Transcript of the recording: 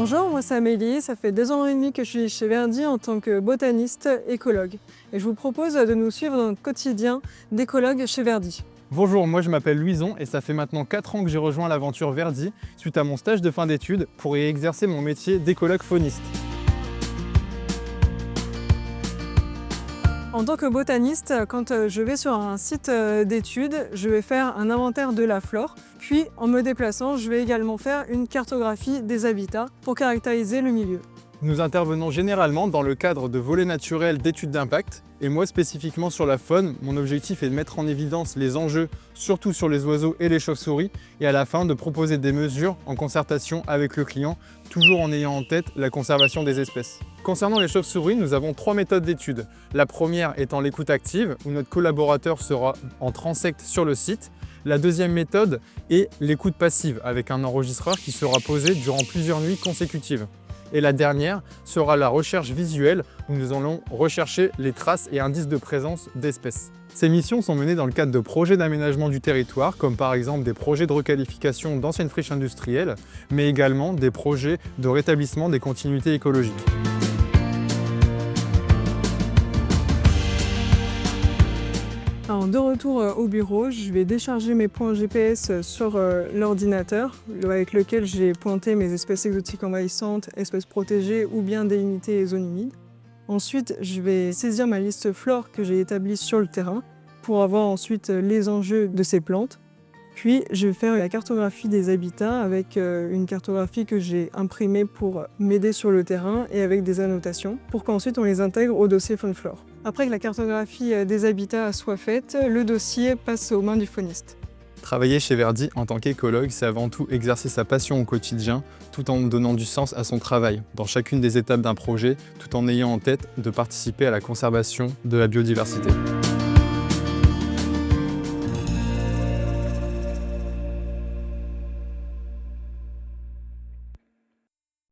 Bonjour, moi c'est Amélie, ça fait 2 ans et demi que je suis chez Verdi en tant que botaniste écologue. Et je vous propose de nous suivre dans notre quotidien d'écologue chez Verdi. Bonjour, moi je m'appelle Louison et ça fait maintenant 4 ans que j'ai rejoint l'aventure Verdi suite à mon stage de fin d'études pour y exercer mon métier d'écologue fauniste. En tant que botaniste, quand je vais sur un site d'études, je vais faire un inventaire de la flore. Puis en me déplaçant, je vais également faire une cartographie des habitats pour caractériser le milieu. Nous intervenons généralement dans le cadre de volets naturels d'études d'impact et moi spécifiquement sur la faune, mon objectif est de mettre en évidence les enjeux, surtout sur les oiseaux et les chauves-souris, et à la fin de proposer des mesures en concertation avec le client, toujours en ayant en tête la conservation des espèces. Concernant les chauves-souris, nous avons 3 méthodes d'étude. La première étant l'écoute active, où notre collaborateur sera en transect sur le site. La deuxième méthode est l'écoute passive, avec un enregistreur qui sera posé durant plusieurs nuits consécutives. Et la dernière sera la recherche visuelle, où nous allons rechercher les traces et indices de présence d'espèces. Ces missions sont menées dans le cadre de projets d'aménagement du territoire, comme par exemple des projets de requalification d'anciennes friches industrielles, mais également des projets de rétablissement des continuités écologiques. Alors, de retour au bureau, je vais décharger mes points GPS sur l'ordinateur avec lequel j'ai pointé mes espèces exotiques envahissantes, espèces protégées ou bien délimitées et zones humides. Ensuite, je vais saisir ma liste flore que j'ai établie sur le terrain pour avoir ensuite les enjeux de ces plantes. Puis, je vais faire la cartographie des habitats avec une cartographie que j'ai imprimée pour m'aider sur le terrain et avec des annotations pour qu'ensuite on les intègre au dossier faune-flore. Après que la cartographie des habitats soit faite, le dossier passe aux mains du fauniste. Travailler chez Verdi en tant qu'écologue, c'est avant tout exercer sa passion au quotidien, tout en donnant du sens à son travail, dans chacune des étapes d'un projet, tout en ayant en tête de participer à la conservation de la biodiversité.